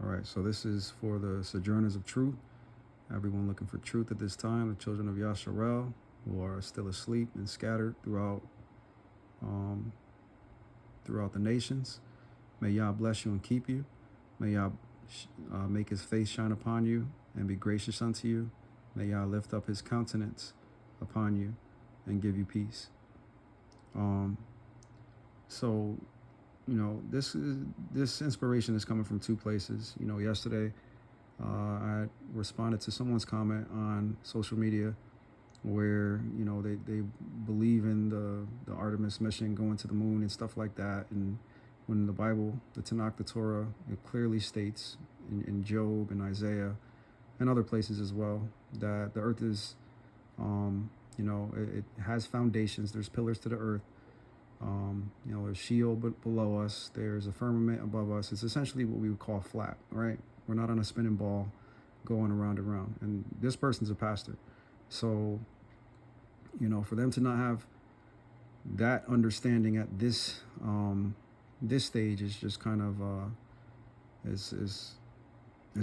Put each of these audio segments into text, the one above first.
All right, so this is for the sojourners of truth, everyone looking for truth at this time, the children of Yasharel who are still asleep and scattered um, throughout the nations. May Yah bless you and keep you. May Yah make his face shine upon you and be gracious unto you. May Yah lift up his countenance upon you and give you peace. So, this inspiration is coming from two places. Yesterday I responded to someone's comment on social media where, they believe in the Artemis mission, going to the moon and stuff like that. And when the Bible, the Tanakh, the Torah, it clearly states in Job and Isaiah and other places as well that the earth is, it has foundations. There's pillars to the earth. There's Sheol below us. There's a firmament above us. It's essentially what we would call flat, right? We're not on a spinning ball going around and around. And this person's a pastor. So, for them to not have that understanding at this this stage is just kind of is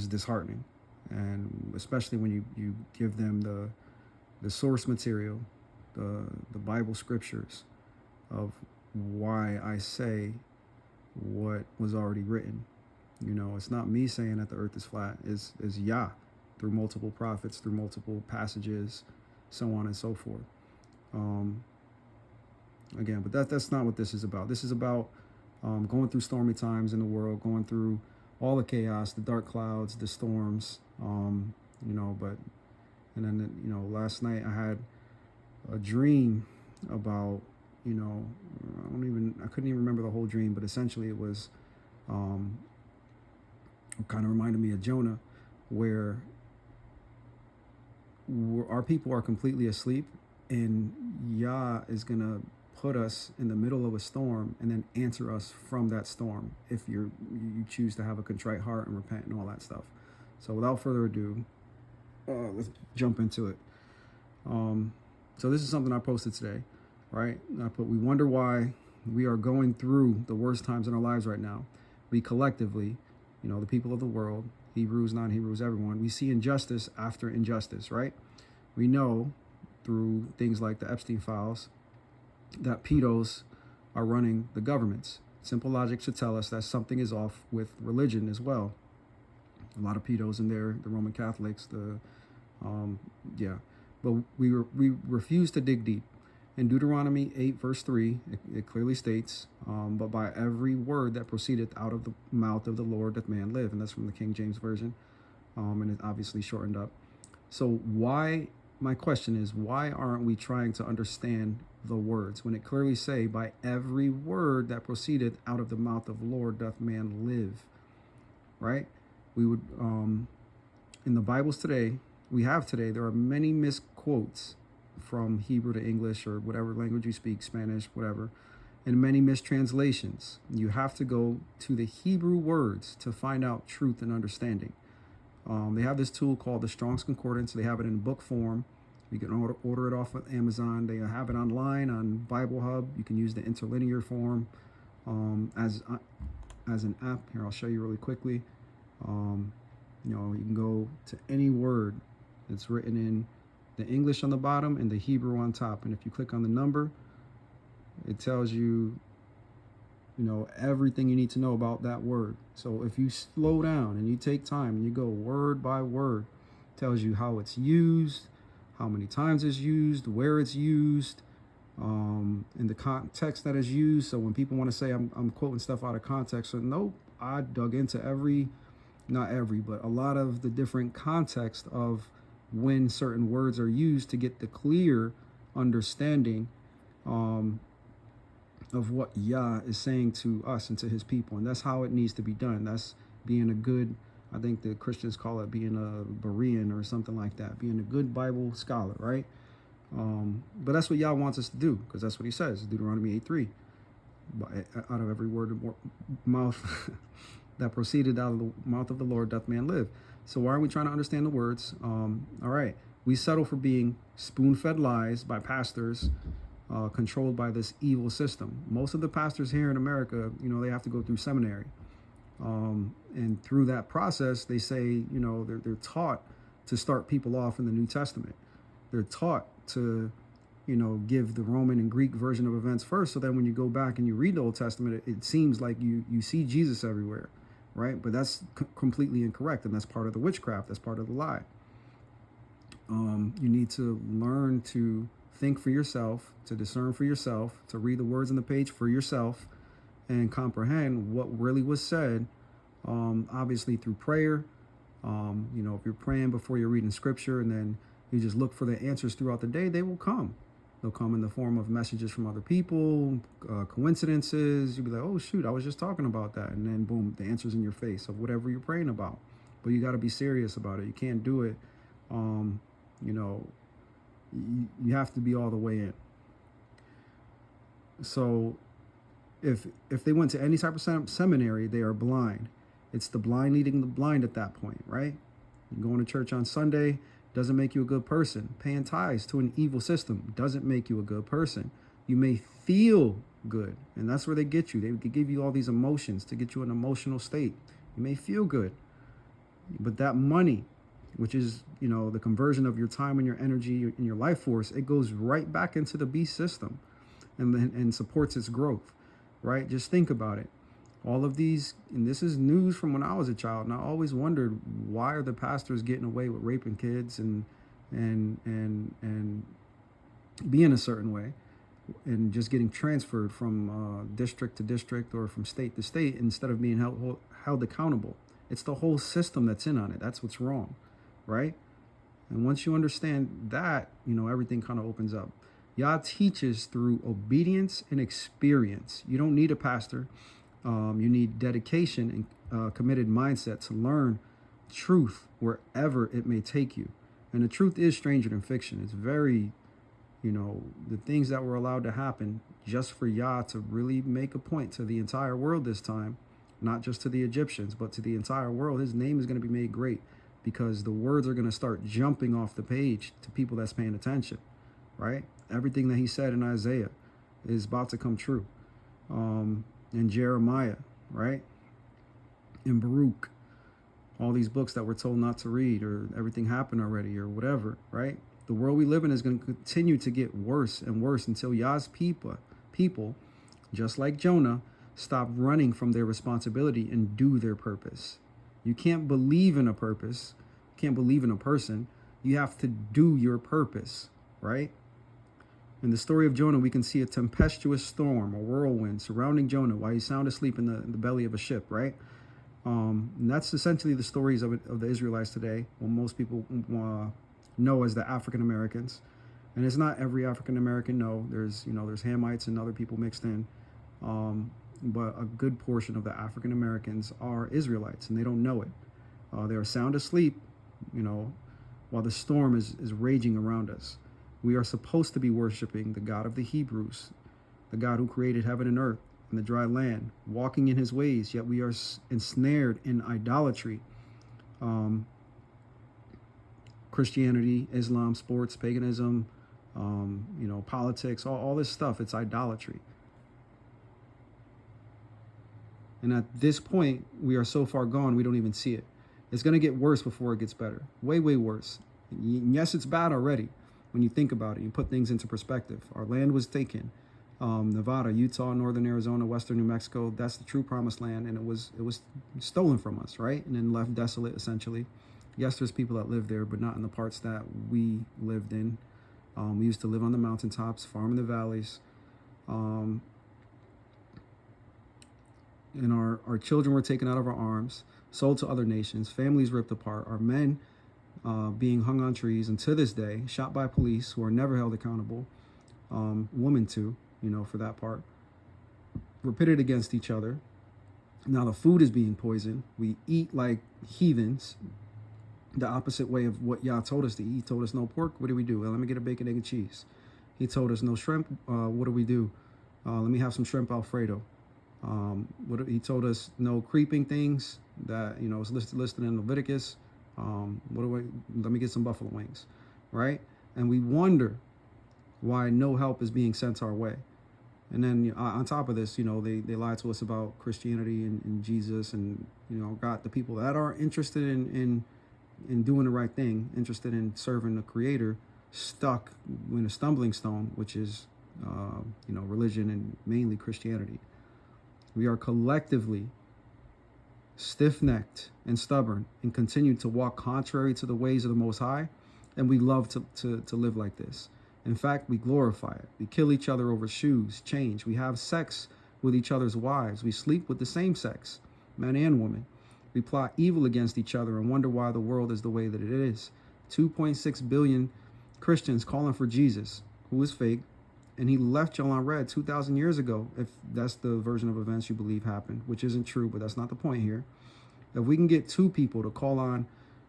disheartening. And especially when you give them the source material, the Bible scriptures of why I say what was already written. It's not me saying that the earth is flat. It's Yah through multiple prophets, through multiple passages, so on and so forth. Again, but that's not what this is about. This is about going through stormy times in the world, going through all the chaos, the dark clouds, the storms, and then, last night I had a dream about, I couldn't even remember the whole dream, but essentially it was, it kind of reminded me of Jonah, where our people are completely asleep and Yah is going to put us in the middle of a storm and then answer us from that storm if you choose to have a contrite heart and repent and all that stuff. So without further ado, let's jump into it. So this is something I posted today, right? I put, we wonder why we are going through the worst times in our lives right now. We collectively, the people of the world, Hebrews, non-Hebrews, everyone, we see injustice after injustice, right? We know through things like the Epstein files that pedos are running the governments. Simple logic should tell us that something is off with religion as well. A lot of pedos in there, the Roman Catholics, but we refuse to dig deep. In Deuteronomy 8, verse 3, it clearly states, but by every word that proceedeth out of the mouth of the Lord doth man live. And that's from the King James Version, and it's obviously shortened up. So my question is, why aren't we trying to understand the words when it clearly say, by every word that proceedeth out of the mouth of the Lord doth man live, right? We would, in the Bibles today, there are many misquotes from Hebrew to English or whatever language you speak, Spanish, whatever, and many mistranslations. You have to go to the Hebrew words to find out truth and understanding. They have this tool called the Strong's Concordance. They have it in book form. You can order it off of Amazon. They have it online on Bible Hub. You can use the interlinear form as an app. Here, I'll show you really quickly. You can go to any word that's written in the English on the bottom and the Hebrew on top. And if you click on the number, it tells you, everything you need to know about that word. So if you slow down and you take time and you go word by word, it tells you how it's used, how many times it's used, where it's used, in the context that is used. So when people want to say I'm quoting stuff out of context, so nope, I dug into but a lot of the different context of when certain words are used to get the clear understanding of what Yah is saying to us and to his people. And that's how it needs to be done. That's being a good, I think the Christians call it being a Berean or something like that, being a good Bible scholar, right? But that's what Yah wants us to do, because that's what he says, Deuteronomy 8:3. Out of every word of mouth that proceeded out of the mouth of the Lord doth man live. So why are we trying to understand the words? All right, we settle for being spoon-fed lies by pastors controlled by this evil system. Most of the pastors here in America, they have to go through seminary. And through that process, they say, you know, they're taught to start people off in the New Testament. They're taught to, you know, give the Roman and Greek version of events first. So then when you go back and you read the Old Testament, it seems like you see Jesus everywhere, right? But that's completely incorrect. And that's part of the witchcraft. That's part of the lie. You need to learn to think for yourself, to discern for yourself, to read the words on the page for yourself, and comprehend what really was said, obviously through prayer. You know, if you're praying before you're reading scripture and then you just look for the answers throughout the day, they will come. They'll come in the form of messages from other people, coincidences. You'll be like, oh, shoot, I was just talking about that. And then, boom, the answer's in your face of whatever you're praying about. But you got to be serious about it. You can't do it. You know, you have to be all the way in. So if they went to any type of seminary, they are blind. It's the blind leading the blind at that point, right? Going to church on Sunday doesn't make you a good person. Paying tithes to an evil system doesn't make you a good person. You may feel good, and that's where they get you. They could give you all these emotions to get you in an emotional state. You may feel good, but that money, which is, you know, the conversion of your time and your energy and your life force, it goes right back into the beast system and supports its growth, right? Just think about it. All of these, and this is news from when I was a child, and I always wondered, why are the pastors getting away with raping kids and being a certain way, and just getting transferred from district to district or from state to state instead of being held accountable? It's the whole system that's in on it. That's what's wrong, right? And once you understand that, you know, everything kind of opens up. Yah teaches through obedience and experience. You don't need a pastor. You need dedication and committed mindset to learn truth wherever it may take you. And the truth is stranger than fiction. It's very, you know, the things that were allowed to happen just for Yah to really make a point to the entire world this time, not just to the Egyptians, but to the entire world. His name is going to be made great because the words are going to start jumping off the page to people that's paying attention, right? Everything that he said in Isaiah is about to come true. In Jeremiah, right? In Baruch, all these books that we're told not to read, or everything happened already, or whatever, right? The world we live in is going to continue to get worse and worse until Yah's people, just like Jonah, stop running from their responsibility and do their purpose. You can't believe in a purpose, can't believe in a person. You have to do your purpose, right? In the story of Jonah, we can see a tempestuous storm, a whirlwind, surrounding Jonah while he's sound asleep in the belly of a ship, right? And that's essentially the stories of the Israelites today, what most people know as the African Americans. And it's not every African American, no. There's Hamites and other people mixed in. But a good portion of the African Americans are Israelites, and they don't know it. They are sound asleep, you know, while the storm is raging around us. We are supposed to be worshiping the God of the Hebrews, the God who created heaven and earth and the dry land, walking in his ways, yet we are ensnared in idolatry. Christianity, Islam, sports, paganism, you know, politics, all this stuff, it's idolatry. And at this point, we are so far gone, we don't even see it. It's going to get worse before it gets better. Way, way worse. Yes, it's bad already. When you think about it, you put things into perspective. Our land was taken. Nevada, Utah, northern Arizona, western New Mexico, that's the true promised land, and it was stolen from us, right? And then left desolate, essentially. Yes, there's people that live there, but not in the parts that we lived in. We used to live on the mountaintops, farm in the valleys. And our children were taken out of our arms, sold to other nations, families ripped apart, our men being hung on trees, and to this day, shot by police who are never held accountable, women too, you know, for that part. We're pitted against each other. Now the food is being poisoned. We eat like heathens, the opposite way of what Yah told us to eat. He told us no pork. What do we do? Well, let me get a bacon, egg, and cheese. He told us no shrimp. What do we do? Let me have some shrimp Alfredo. He told us no creeping things that, you know, is listed in Leviticus. Let me get some buffalo wings, right? And we wonder why no help is being sent our way. And then on top of this, they lie to us about Christianity and Jesus, and got the people that are interested in doing the right thing, interested in serving the Creator, stuck in a stumbling stone, which is religion and mainly Christianity. We are collectively stiff-necked and stubborn and continue to walk contrary to the ways of the Most High, and we love to live like this. In fact, we glorify it. We kill each other over shoes, change. We have sex with each other's wives. We sleep with the same sex, men and women. We plot evil against each other and wonder why the world is the way that it is. 2.6 billion Christians calling for Jesus, who is fake, and he left y'all on red 2,000 years ago, if that's the version of events you believe happened, which isn't true, but that's not the point here. If we can get two people to call on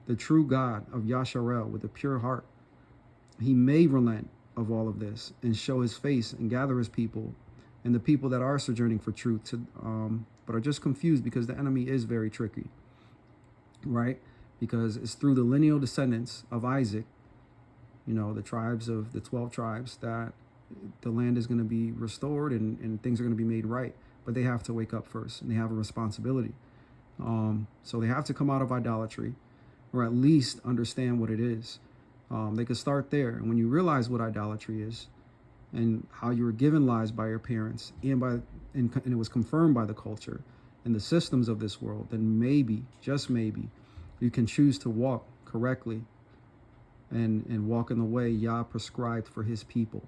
the true God of Yasharel with a pure heart, he may relent of all of this and show his face and gather his people and the people that are sojourning for truth, but are just confused because the enemy is very tricky, right? Because it's through the lineal descendants of Isaac, the tribes of the 12 tribes, that the land is going to be restored and things are going to be made right. But they have to wake up first, and they have a responsibility. So they have to come out of idolatry, or at least understand what it is. They could start there. And when you realize what idolatry is and how you were given lies by your parents and it was confirmed by the culture and the systems of this world, then maybe, just maybe, you can choose to walk correctly and walk in the way Yah prescribed for his people,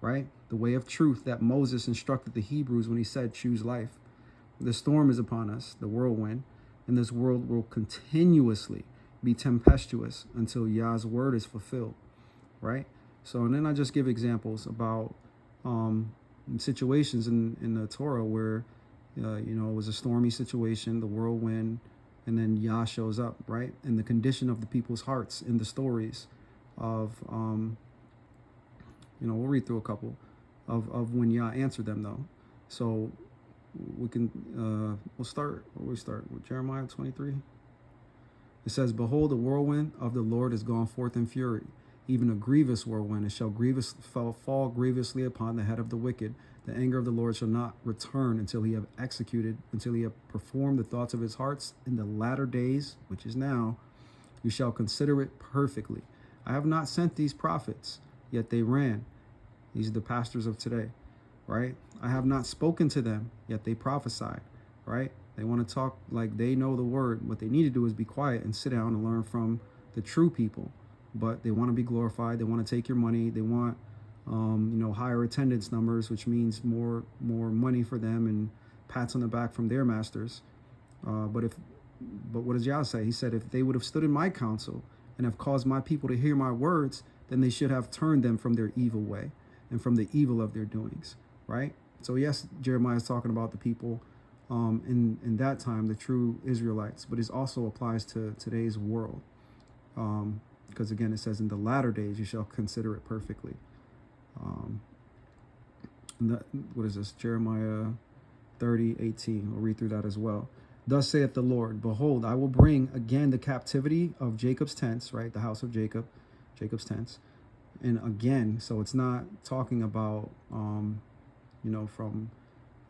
right? The way of truth that Moses instructed the Hebrews when he said, choose life. The storm is upon us, the whirlwind, and this world will continuously be tempestuous until Yah's word is fulfilled, right? So, and then I just give examples about situations in the Torah where, it was a stormy situation, the whirlwind, and then Yah shows up, right? And the condition of the people's hearts in the stories of, we'll read through a couple of when Yah answered them, though. So we can, we'll start with Jeremiah 23. It says, behold, the whirlwind of the Lord is gone forth in fury, even a grievous whirlwind, and shall fall grievously upon the head of the wicked. The anger of the Lord shall not return until he have performed the thoughts of his hearts. In the latter days, which is now, you shall consider it perfectly. I have not sent these prophets, yet they ran. These are the pastors of today, right? I have not spoken to them, yet they prophesied, right? They want to talk like they know the word. What they need to do is be quiet and sit down and learn from the true people. But they want to be glorified. They want to take your money. They want, higher attendance numbers, which means more money for them and pats on the back from their masters. But what does Yah say? He said, if they would have stood in my counsel and have caused my people to hear my words, then they should have turned them from their evil way and from the evil of their doings, right? So yes, Jeremiah is talking about the people in that time, the true Israelites, but it also applies to today's world. Because again, it says in the latter days, you shall consider it perfectly. What is this? Jeremiah 30:18. We'll read through that as well. Thus saith the Lord, behold, I will bring again the captivity of Jacob's tents, right? The house of Jacob, Jacob's tents. And again, so it's not talking about, from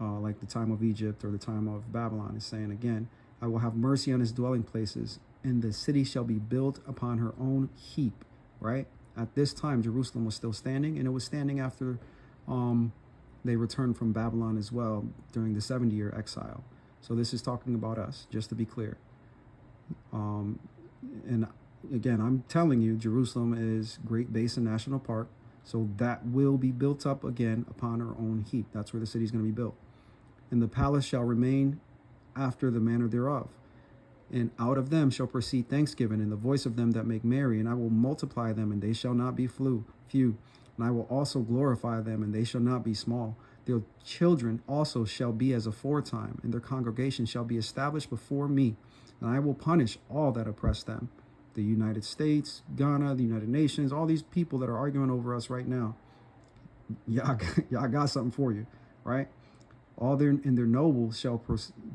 like the time of Egypt or the time of Babylon. It's saying again, I will have mercy on his dwelling places, and the city shall be built upon her own heap, right? At this time, Jerusalem was still standing, and it was standing after they returned from Babylon as well during the 70-year exile. So this is talking about us, just to be clear. And again, I'm telling you, Jerusalem is Great Basin National Park, so that will be built up again upon her own heap. That's where the city is going to be built. And the palace shall remain after the manner thereof. And out of them shall proceed thanksgiving and the voice of them that make merry. And I will multiply them, and they shall not be few. And I will also glorify them, and they shall not be small. Their children also shall be as aforetime, and their congregation shall be established before me. And I will punish all that oppress them. The United States, Ghana, the United Nations, all these people that are arguing over us right now. Y'all got something for you, right? All their nobles shall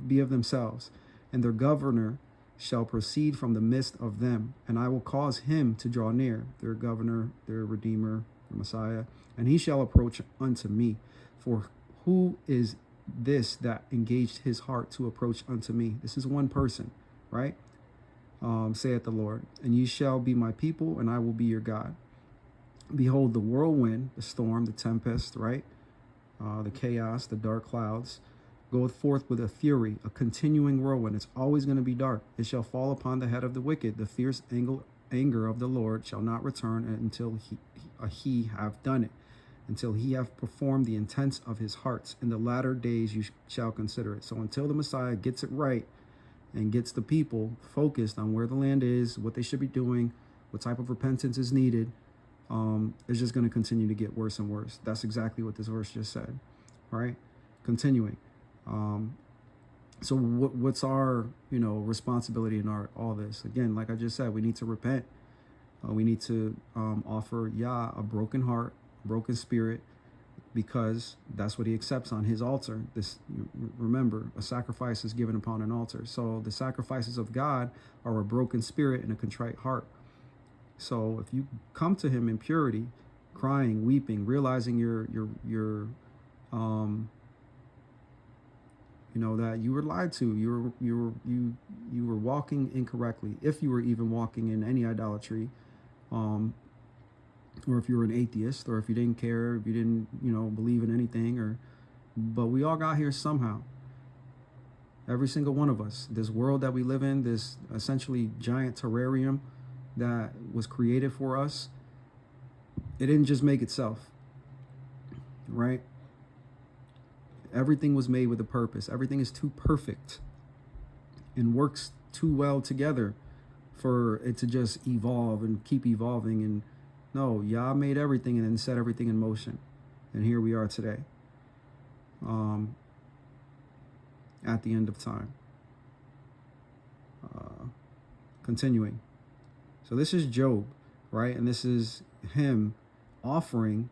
be of themselves, and their governor shall proceed from the midst of them. And I will cause him to draw near, their governor, their redeemer, their Messiah, and he shall approach unto me. For Who is this that engaged his heart to approach unto me? This is one person, right? Saith the Lord, and ye shall be my people, and I will be your God. Behold, the whirlwind, the storm, the tempest, right? The chaos, the dark clouds, goeth forth with a fury, a continuing whirlwind. It's always going to be dark. It shall fall upon the head of the wicked. The fierce anger of the Lord shall not return until he have done it, until he have performed the intents of his hearts. In the latter days you shall consider it. So until the Messiah gets it right and gets the people focused on where the land is, what they should be doing, what type of repentance is needed, it's just going to continue to get worse and worse. That's exactly what this verse just said, right? Continuing. So what's our, responsibility in all this? Again, like I just said, we need to repent. We need to offer Yah a broken heart, broken spirit, because that's what he accepts on his altar. Remember, a sacrifice is given upon an altar. So the sacrifices of God are a broken spirit and a contrite heart. So if you come to him in purity, crying, weeping, realizing that you were lied to, you were walking incorrectly, if you were even walking in any idolatry, or if you were an atheist, or if you didn't care, if you didn't, believe in anything, but we all got here somehow. Every single one of us. This world that we live in, this essentially giant terrarium that was created for us, it didn't just make itself, right? Everything was made with a purpose. Everything is too perfect and works too well together for it to just evolve and keep evolving. And no, Yah made everything and then set everything in motion. And here we are today, at the end of time. Continuing. So this is Job, right? And this is him offering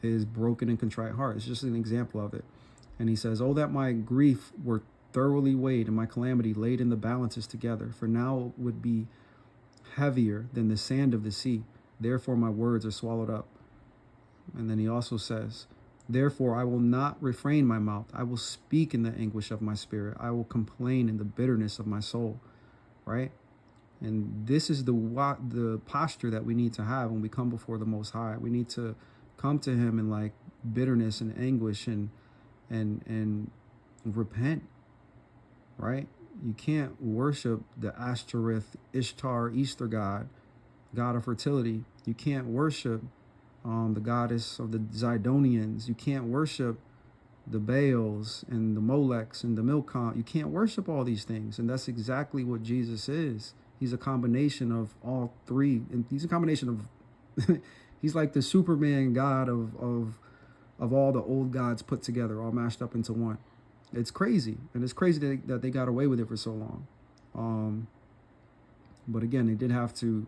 his broken and contrite heart. It's just an example of it. And he says, oh, that my grief were thoroughly weighed and my calamity laid in the balances together. For now it would be heavier than the sand of the sea. Therefore my words are swallowed up. And then he also says, therefore I will not refrain my mouth. I will speak in the anguish of my spirit. I will complain in the bitterness of my soul, right? And this is the posture that we need to have when we come before the Most High. We need to come to him in like bitterness and anguish and repent, right? You can't worship the Ashtoreth, Ishtar, Easter god of fertility. You can't worship the goddess of the Zidonians. You can't worship the Baals and the Molechs and the Milcom. You can't worship all these things. And that's exactly what Jesus is. He's a combination of all three. And he's a combination of, he's like the Superman god of all the old gods put together, all mashed up into one. It's crazy. And it's crazy that they got away with it for so long. But again, they did have to,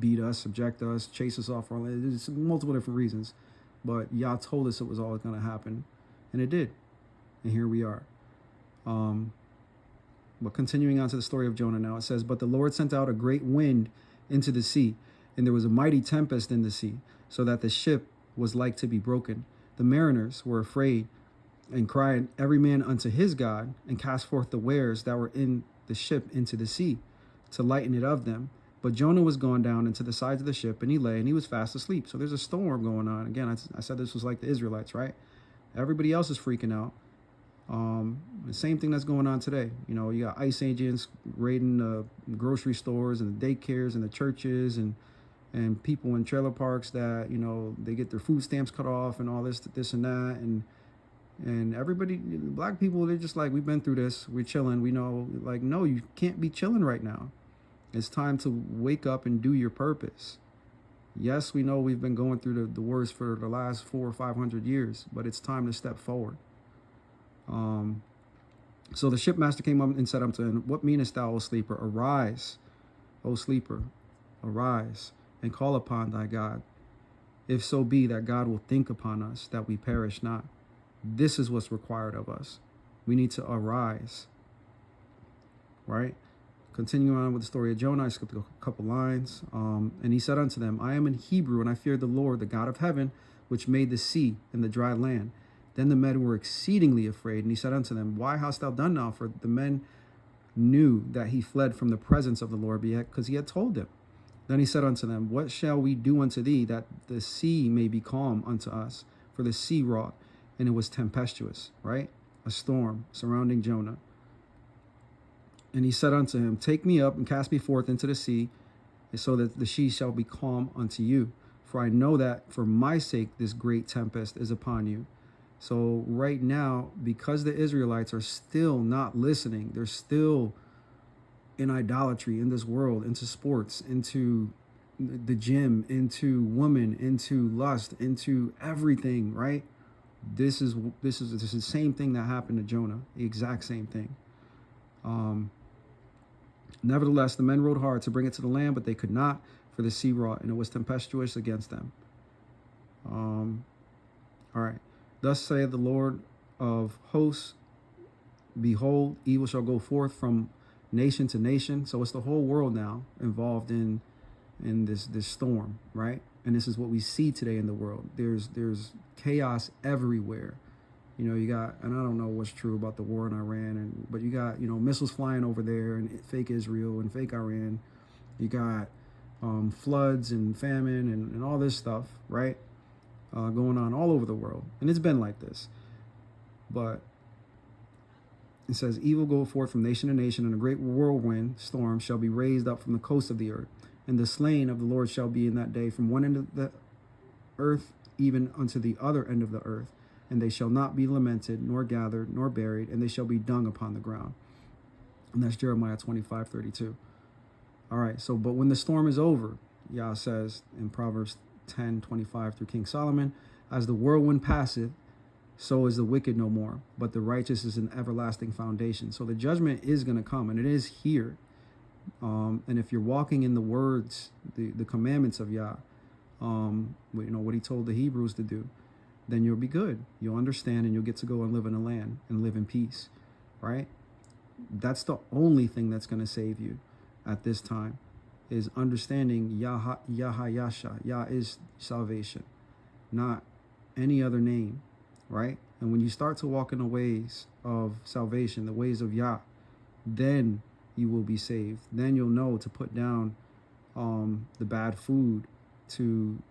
beat us, subject us, chase us off our land. There's multiple different reasons. But Yah told us it was all going to happen. And it did. And here we are. But continuing on to the story of Jonah now, it says, but the Lord sent out a great wind into the sea, and there was a mighty tempest in the sea, so that the ship was like to be broken. The mariners were afraid and cried every man unto his God, and cast forth the wares that were in the ship into the sea, to lighten it of them. But Jonah was gone down into the sides of the ship, and he lay, and he was fast asleep. So there's a storm going on. Again, I said this was like the Israelites, right? Everybody else is freaking out. The same thing that's going on today. You got ICE agents raiding the grocery stores and the daycares and the churches and people in trailer parks that, they get their food stamps cut off and all this and that. And everybody, black people, they're just like, we've been through this. We're chilling. We know, like, no, you can't be chilling right now. It's time to wake up and do your purpose. Yes, we know we've been going through the worst for the last 400 or 500 years, but it's time to step forward. So the shipmaster came up and said unto him, what meanest thou, O sleeper? Arise, O sleeper, arise, and call upon thy God. If so be that God will think upon us, that we perish not. This is what's required of us. We need to arise, right? Continuing on with the story of Jonah, I skipped a couple lines. And he said unto them, I am in Hebrew, and I fear the Lord, the God of heaven, which made the sea and the dry land. Then the men were exceedingly afraid, and he said unto them, Why hast thou done now? For the men knew that he fled from the presence of the Lord, because he had told them. Then he said unto them, What shall we do unto thee, that the sea may be calm unto us? For the sea wrought, and it was tempestuous, right? A storm surrounding Jonah. And he said unto him, Take me up and cast me forth into the sea, so that the sea shall be calm unto you. For I know that for my sake this great tempest is upon you. So right now, because the Israelites are still not listening, they're still in idolatry in this world, into sports, into the gym, into women, into lust, into everything, right? This is the same thing that happened to Jonah, the exact same thing. Nevertheless, the men rowed hard to bring it to the land, but they could not, for the sea wrought, and it was tempestuous against them. All right. Thus saith the Lord of hosts, Behold, evil shall go forth from nation to nation. So it's the whole world now involved in this storm, right? And this is what we see today in the world. There's chaos everywhere. You know, you got, and I don't know what's true about the war in Iran, but you got, missiles flying over there, and fake Israel and fake Iran. You got floods and famine and all this stuff, right? Going on all over the world. And it's been like this. But it says, Evil go forth from nation to nation, and a great whirlwind storm shall be raised up from the coast of the earth. And the slain of the Lord shall be in that day from one end of the earth even unto the other end of the earth. And they shall not be lamented, nor gathered, nor buried, and they shall be dung upon the ground. And that's Jeremiah 25:32. All right, so, but when the storm is over, Yah says in Proverbs 10:25 through King Solomon, As the whirlwind passeth, so is the wicked no more, but the righteous is an everlasting foundation. So the judgment is going to come, and it is here. And if you're walking in the words, the commandments of Yah, what he told the Hebrews to do, then you'll be good. You'll understand, and you'll get to go and live in the land and live in peace, right? That's the only thing that's going to save you at this time, is understanding Yahayasha. Yah is salvation, not any other name, right? And when you start to walk in the ways of salvation, the ways of Yah, then you will be saved. Then you'll know to put down the bad food, to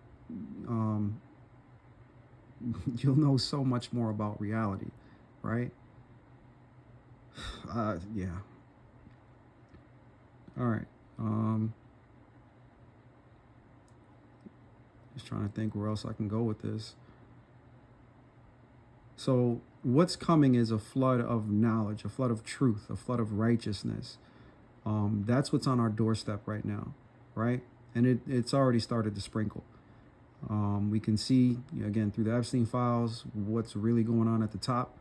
you'll know so much more about reality, right? Yeah. All right. Just trying to think where else I can go with this. So what's coming is a flood of knowledge, a flood of truth, a flood of righteousness. That's what's on our doorstep right now, right? And it's already started to sprinkle. We can see, again, through the Epstein files, what's really going on at the top.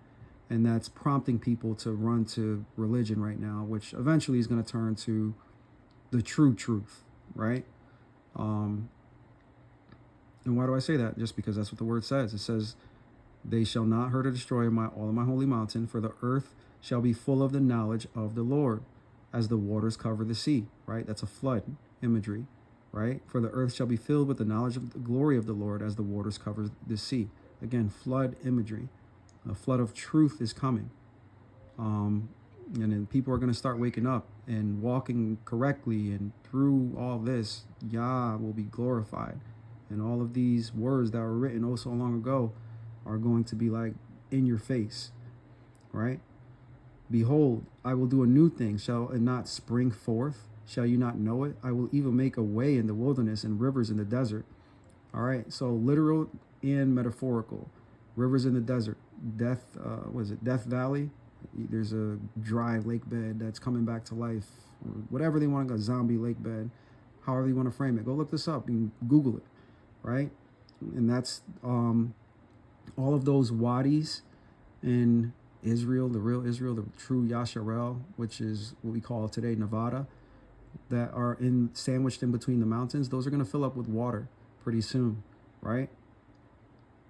And that's prompting people to run to religion right now, which eventually is going to turn to the true truth, right? And why do I say that? Just because that's what the word says. It says, They shall not hurt or destroy all of my holy mountain, for the earth shall be full of the knowledge of the Lord, as the waters cover the sea, right? That's a flood imagery, right? For the earth shall be filled with the knowledge of the glory of the Lord, as the waters cover the sea. Again, flood imagery. A flood of truth is coming. And then people are going to start waking up and walking correctly, and through all this, Yah will be glorified. And all of these words that were written oh so long ago are going to be like in your face, right? Behold, I will do a new thing. Shall it not spring forth? Shall you not know it? I will even make a way in the wilderness and rivers in the desert. All right, so literal and metaphorical. Rivers in the desert. Death Valley? There's a dry lake bed that's coming back to life. Or whatever they want to go, zombie lake bed. However you want to frame it. Go look this up. You can Google it, right? And that's all of those wadis in Israel, the real Israel, the true Yasharel, which is what we call today Nevada, that are sandwiched in between the mountains. Those are going to fill up with water pretty soon, right?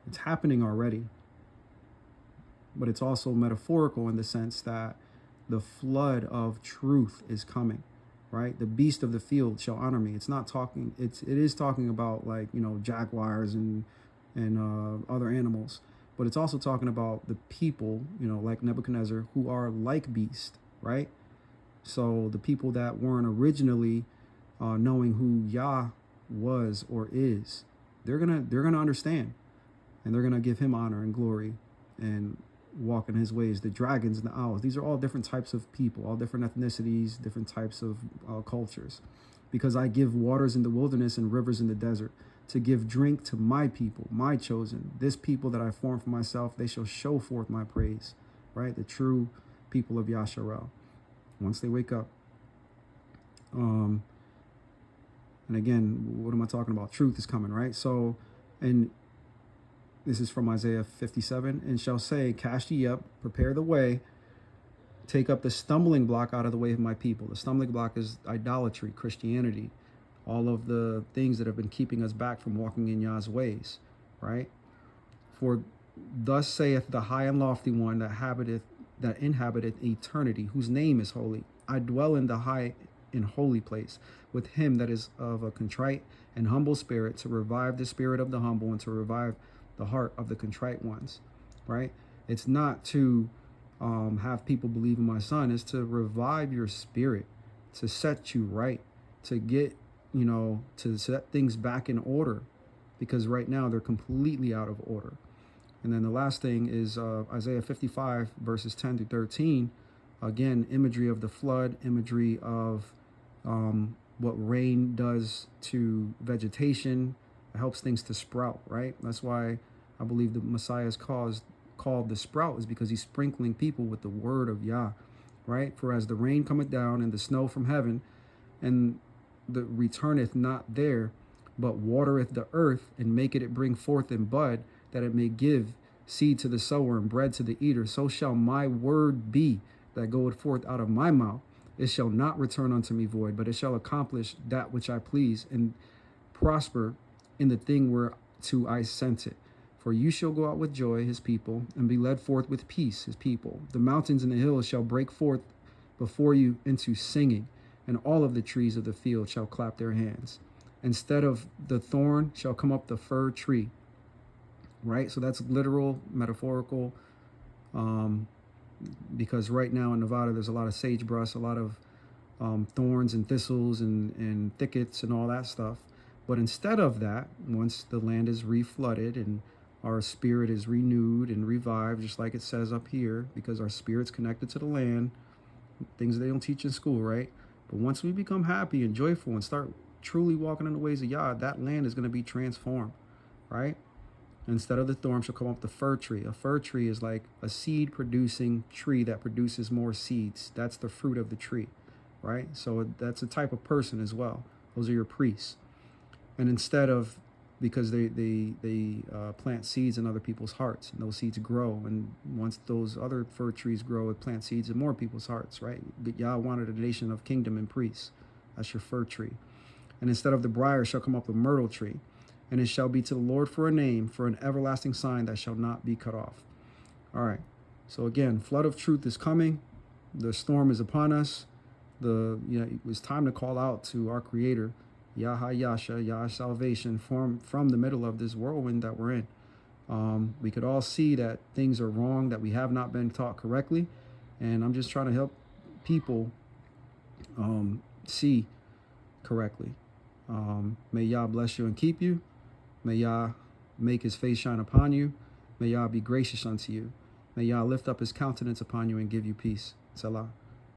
It's happening already. But it's also metaphorical in the sense that the flood of truth is coming, right? The beast of the field shall honor me. It's not talking, it is talking about, like, jaguars and other animals. but it's also talking about the people, like Nebuchadnezzar, who are like beast, right? So the people that weren't originally knowing who Yah was or is, they're gonna understand, and they're gonna give him honor and glory and walk in his ways. The dragons and the owls, these are all different types of people, all different ethnicities, different types of cultures. Because I give waters in the wilderness and rivers in the desert, to give drink to my people, my chosen, this people that I formed for myself. They shall show forth my praise, right? The true people of Yasharel, once they wake up. And again, what am I talking about? Truth is coming, right? So, and this is from Isaiah 57, and shall say, cast ye up, prepare the way, take up the stumbling block out of the way of my people. The stumbling block is idolatry, Christianity, all of the things that have been keeping us back from walking in Yah's ways, right? For thus saith the high and lofty one that inhabiteth eternity, whose name is holy. I dwell in the high and holy place with him that is of a contrite and humble spirit, to revive the spirit of the humble and to revive the heart of the contrite ones, right? It's not to have people believe in my son. It's to revive your spirit, to set you right, to get, to set things back in order, because right now they're completely out of order. And then the last thing is Isaiah 55 verses 10 through 13. Again, imagery of the flood, imagery of what rain does to vegetation. It helps things to sprout, right? That's why I believe the Messiah is called the sprout, is because he's sprinkling people with the word of Yah, right? For as the rain cometh down and the snow from heaven, and the returneth not there, but watereth the earth, and maketh it bring forth in bud, that it may give seed to the sower and bread to the eater, so shall my word be that goeth forth out of my mouth. It shall not return unto me void, but it shall accomplish that which I please, and prosper in the thing whereto I sent it. For you shall go out with joy, his people, and be led forth with peace, his people. The mountains and the hills shall break forth before you into singing, and all of the trees of the field shall clap their hands. Instead of the thorn shall come up the fir tree, right? So that's literal, metaphorical, because right now in Nevada, there's a lot of sagebrush, a lot of thorns and thistles and thickets and all that stuff. But instead of that, once the land is reflooded and our spirit is renewed and revived, just like it says up here, because our spirit's connected to the land, things they don't teach in school, right? But once we become happy and joyful and start truly walking in the ways of Yah, that land is going to be transformed, right? Instead of the thorn shall come up the fir tree. A fir tree is like a seed producing tree that produces more seeds. That's the fruit of the tree, right? So that's a type of person as well. Those are your priests. And instead of, because they plant seeds in other people's hearts, and those seeds grow, and once those other fir trees grow, it plants seeds in more people's hearts, right? Yah wanted a nation of kingdom and priests. That's your fir tree. And instead of the briar shall come up the myrtle tree, and it shall be to the Lord for a name, for an everlasting sign that shall not be cut off. All right. So again, flood of truth is coming. The storm is upon us. It was time to call out to our Creator, Yah Yasha, Yah salvation, from the middle of this whirlwind that we're in. We could all see that things are wrong, that we have not been taught correctly, and I'm just trying to help people see correctly. May Yah bless you and keep you. May Yah make his face shine upon you. May Yah be gracious unto you. May Yah lift up his countenance upon you and give you peace. Salah.